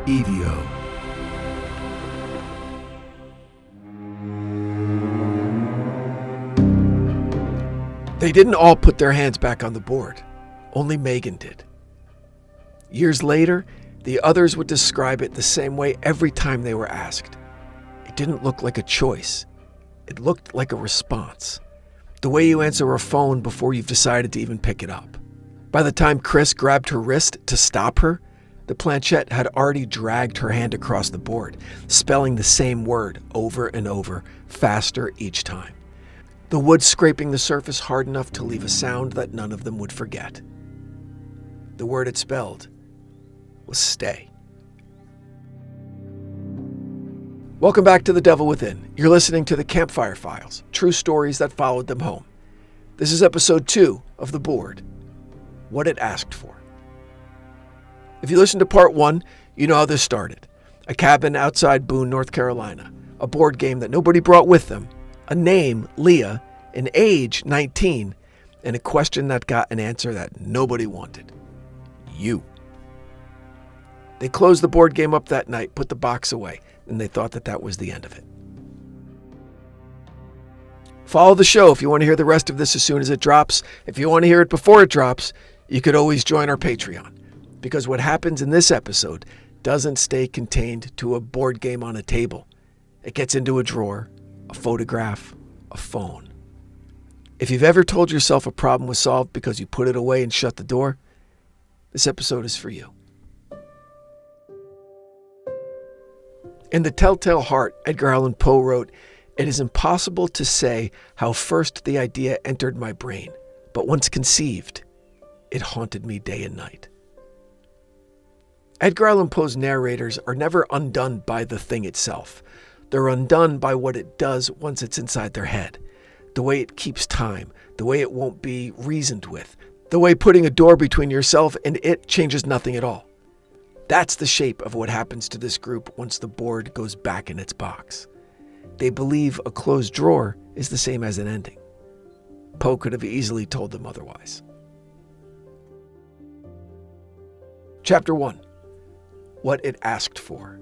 EVO. They didn't all put their hands back on the board. Only Megan did. Years later, the others would describe it the same way every time they were asked. It didn't look like a choice. It looked like a response. The way you answer a phone before you've decided to even pick it up. By the time Chris grabbed her wrist to stop her, the planchette had already dragged her hand across the board, spelling the same word over and over, faster each time. The wood scraping the surface hard enough to leave a sound that none of them would forget. The word it spelled was stay. Welcome back to The Devil Within. You're listening to the Campfire Files, true stories that followed them home. This is episode 2 of The Board, What It Asked For. If you listened to part 1, you know how this started. A cabin outside Boone, North Carolina, a board game that nobody brought with them, a name, Leah, an age, 19, and a question that got an answer that nobody wanted. You. They closed the board game up that night, put the box away, and they thought that was the end of it. Follow the show if you want to hear the rest of this as soon as it drops. If you want to hear it before it drops, you could always join our Patreon. Because what happens in this episode doesn't stay contained to a board game on a table. It gets into a drawer, a photograph, a phone. If you've ever told yourself a problem was solved because you put it away and shut the door, this episode is for you. In The Telltale Heart, Edgar Allan Poe wrote, "It is impossible to say how first the idea entered my brain, but once conceived, it haunted me day and night." Edgar Allan Poe's narrators are never undone by the thing itself. They're undone by what it does once it's inside their head. The way it keeps time, the way it won't be reasoned with, the way putting a door between yourself and it changes nothing at all. That's the shape of what happens to this group once the board goes back in its box. They believe a closed drawer is the same as an ending. Poe could have easily told them otherwise. Chapter 1. What It Asked For.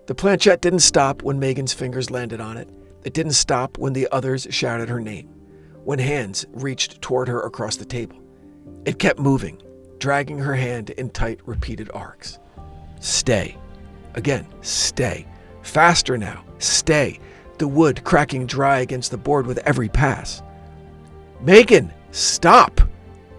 The planchette didn't stop when Megan's fingers landed on it. It didn't stop when the others shouted her name, when hands reached toward her across the table. It kept moving, dragging her hand in tight, repeated arcs. Stay. Again, stay. Faster now, stay. The wood cracking dry against the board with every pass. Megan, stop!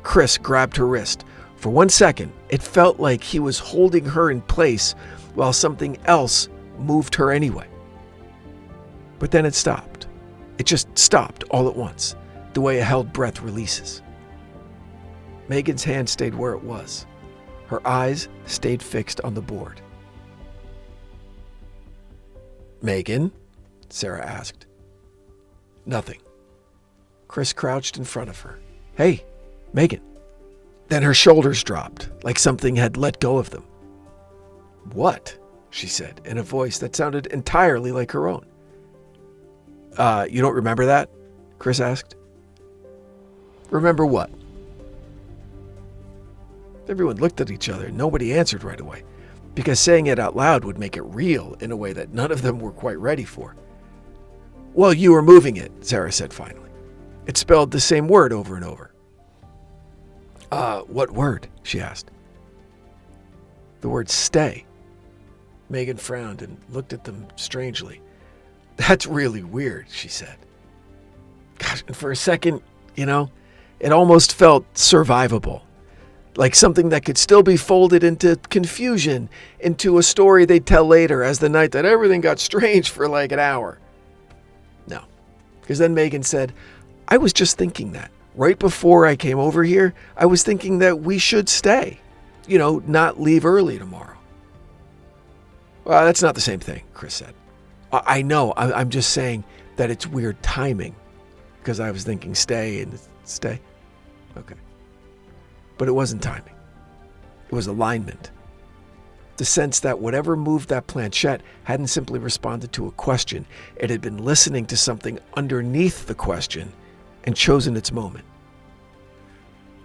Chris grabbed her wrist. For 1 second, it felt like he was holding her in place while something else moved her anyway. But then it stopped. It just stopped all at once, the way a held breath releases. Megan's hand stayed where it was. Her eyes stayed fixed on the board. "Megan?" Sarah asked. Nothing. Chris crouched in front of her. "Hey, Megan." Then her shoulders dropped, like something had let go of them. "What?" she said, in a voice that sounded entirely like her own. You don't remember that?" Chris asked. "Remember what?" Everyone looked at each other. Nobody answered right away, because saying it out loud would make it real in a way that none of them were quite ready for. "Well, you were moving it," Sarah said finally. It spelled the same word over and over. What word?" she asked. "The word stay." Megan frowned and looked at them strangely. "That's really weird," she said. Gosh, and for a second, it almost felt survivable. Like something that could still be folded into confusion, into a story they'd tell later as the night that everything got strange for like an hour. No, because then Megan said, "I was just thinking that. Right before I came over here, I was thinking that we should stay. Not leave early tomorrow." "Well, that's not the same thing," Chris said. I know, I'm just saying that it's weird timing, because I was thinking stay and stay. Okay. But it wasn't timing. It was alignment. The sense that whatever moved that planchette hadn't simply responded to a question. It had been listening to something underneath the question and chosen its moment.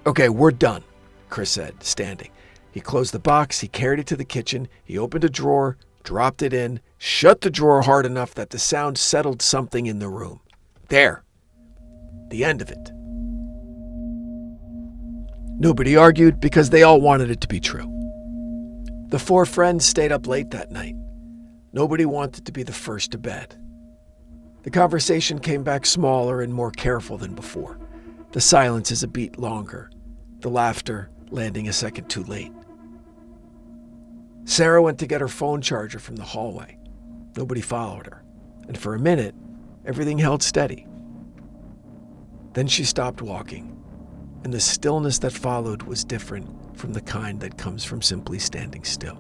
"Okay, we're done," Chris said, standing. He closed the box, he carried it to the kitchen, he opened a drawer, dropped it in, shut the drawer hard enough that the sound settled something in the room. There. The end of it. Nobody argued because they all wanted it to be true. The 4 friends stayed up late that night. Nobody wanted to be the first to bed. The conversation came back smaller and more careful than before. The silences a beat longer, the laughter landing a second too late. Sarah went to get her phone charger from the hallway. Nobody followed her, and for a minute, everything held steady. Then she stopped walking, and the stillness that followed was different from the kind that comes from simply standing still.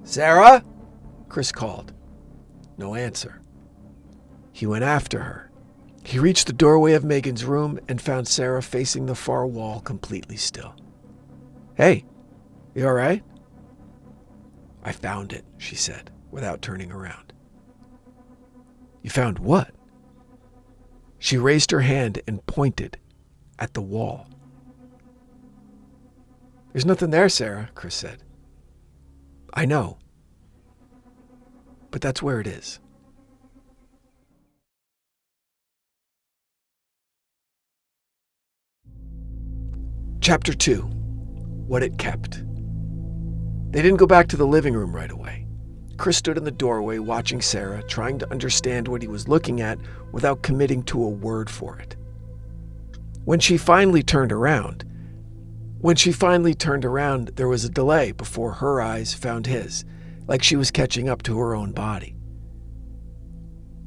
"Sarah?" Chris called. No answer. He went after her. He reached the doorway of Megan's room and found Sarah facing the far wall, completely still. "Hey, you all right?" "I found it," she said, without turning around. "You found what?" She raised her hand and pointed at the wall. "There's nothing there, Sarah," Chris said. "I know. But that's where it is." Chapter 2. What it kept. They didn't go back to the living room right away. Chris stood in the doorway watching Sarah, trying to understand what he was looking at without committing to a word for it. When she finally turned around, there was a delay before her eyes found his, like she was catching up to her own body.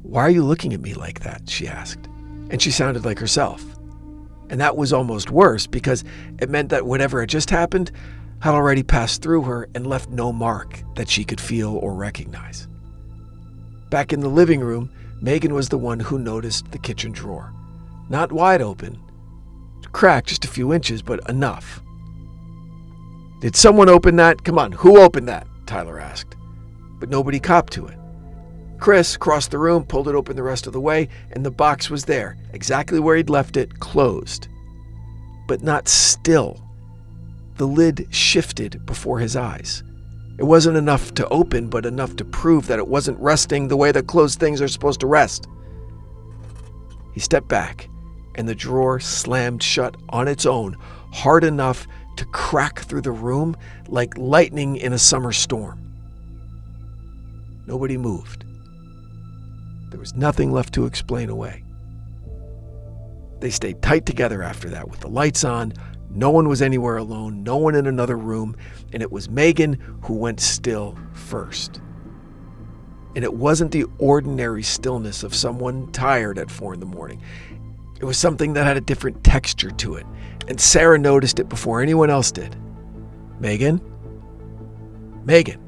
"Why are you looking at me like that?" she asked, and she sounded like herself. And that was almost worse because it meant that whatever had just happened had already passed through her and left no mark that she could feel or recognize. Back in the living room, Megan was the one who noticed the kitchen drawer. Not wide open, cracked just a few inches, but enough. "Did someone open that? Come on, who opened that?" Tyler asked. But nobody copped to it. Chris crossed the room, pulled it open the rest of the way, and the box was there, exactly where he'd left it, closed. But not still. The lid shifted before his eyes. It wasn't enough to open, but enough to prove that it wasn't resting the way that closed things are supposed to rest. He stepped back, and the drawer slammed shut on its own, hard enough to crack through the room like lightning in a summer storm. Nobody moved. There was nothing left to explain away. They stayed tight together after that with the lights on. No one was anywhere alone, no one in another room, and it was Megan who went still first. And it wasn't the ordinary stillness of someone tired at 4 a.m. It was something that had a different texture to it, and Sarah noticed it before anyone else did. "Megan? Megan."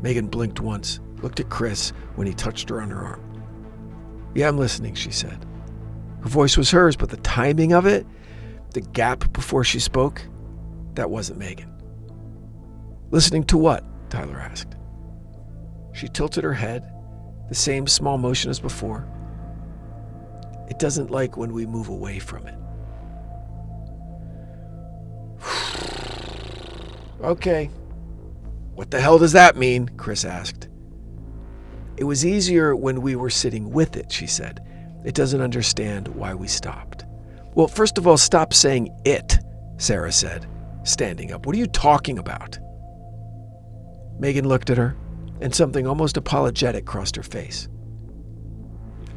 Megan blinked once, looked at Chris when he touched her on her arm. "Yeah, I'm listening," she said. Her voice was hers, but the timing of it, the gap before she spoke, that wasn't Megan. "Listening to what?" Tyler asked. She tilted her head, the same small motion as before. "It doesn't like when we move away from it." "Okay. What the hell does that mean?" Chris asked. "It was easier when we were sitting with it," she said. "It doesn't understand why we stopped." "Well, first of all, stop saying it," Sarah said, standing up. "What are you talking about?" Megan looked at her, and something almost apologetic crossed her face.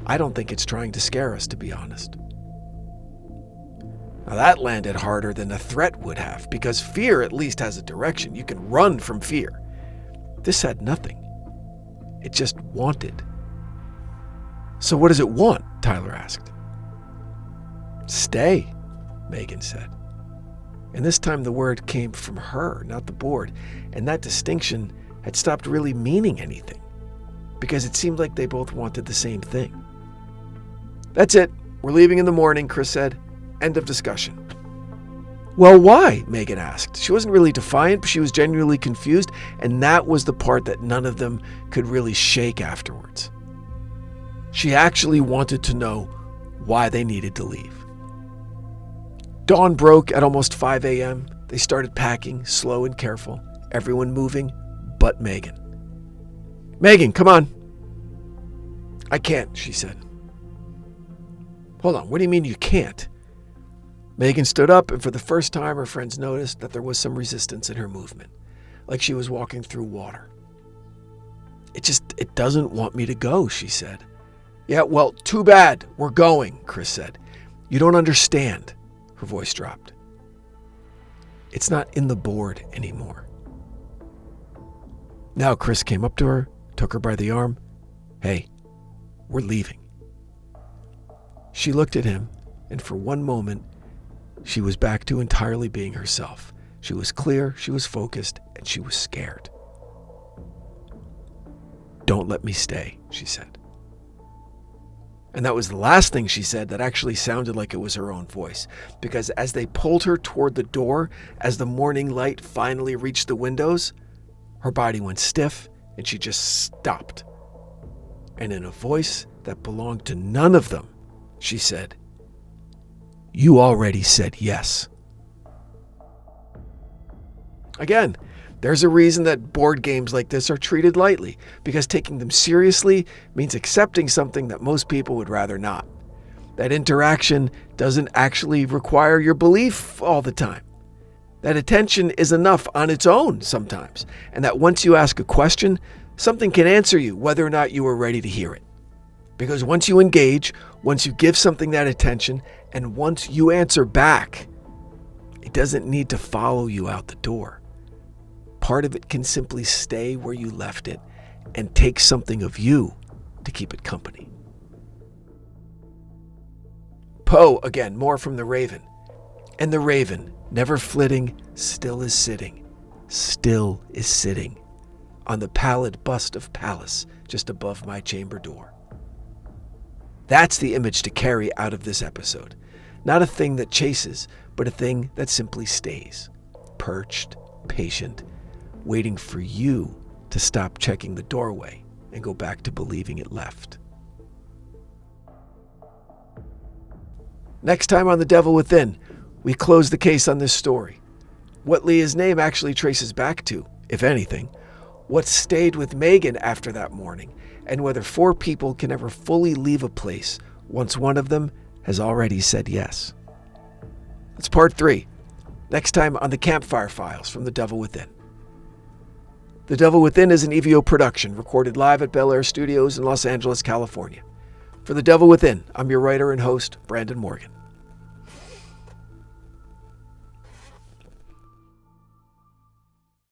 "I don't think it's trying to scare us, to be honest." Now that landed harder than a threat would have, because fear at least has a direction. You can run from fear. This had nothing. It just wanted. "So what does it want?" Tyler asked. "Stay," Megan said. And this time the word came from her, not the board, and that distinction had stopped really meaning anything, because it seemed like they both wanted the same thing. "That's it. We're leaving in the morning," Chris said. End of discussion. "Well, why?" Megan asked. She wasn't really defiant, but she was genuinely confused, and that was the part that none of them could really shake afterwards. She actually wanted to know why they needed to leave. Dawn broke at almost 5 a.m. They started packing, slow and careful, everyone moving but Megan. "Megan, come on." "I can't," she said. "Hold on, what do you mean you can't?" Megan stood up, and for the first time, her friends noticed that there was some resistance in her movement, like she was walking through water. It doesn't want me to go," she said. "Yeah, well, too bad. We're going," Chris said. "You don't understand." Her voice dropped. "It's not in the board anymore." Now Chris came up to her, took her by the arm. "Hey, we're leaving." She looked at him, and for one moment, she was back to entirely being herself. She was clear, she was focused, and she was scared. "Don't let me stay," she said. And that was the last thing she said that actually sounded like it was her own voice, because as they pulled her toward the door, as the morning light finally reached the windows, her body went stiff and she just stopped. And in a voice that belonged to none of them, she said, "You already said yes." Again, there's a reason that board games like this are treated lightly, because taking them seriously means accepting something that most people would rather not. That interaction doesn't actually require your belief all the time. That attention is enough on its own sometimes, and that once you ask a question, something can answer you whether or not you are ready to hear it. Because once you engage, once you give something that attention, and once you answer back, it doesn't need to follow you out the door. Part of it can simply stay where you left it and take something of you to keep it company. Poe, again, more from the Raven. "And the raven, never flitting, still is sitting on the pallid bust of Pallas just above my chamber door." That's the image to carry out of this episode. Not a thing that chases, but a thing that simply stays, perched, patient, waiting for you to stop checking the doorway and go back to believing it left. Next time on The Devil Within, we close the case on this story. What Leah's name actually traces back to, if anything, what stayed with Megan after that morning, and whether 4 people can ever fully leave a place once one of them has already said yes. That's part 3. Next time on the Campfire Files from The Devil Within. The Devil Within is an EVO production, recorded live at Bel Air Studios in Los Angeles, California. For The Devil Within, I'm your writer and host, Brandon Morgan.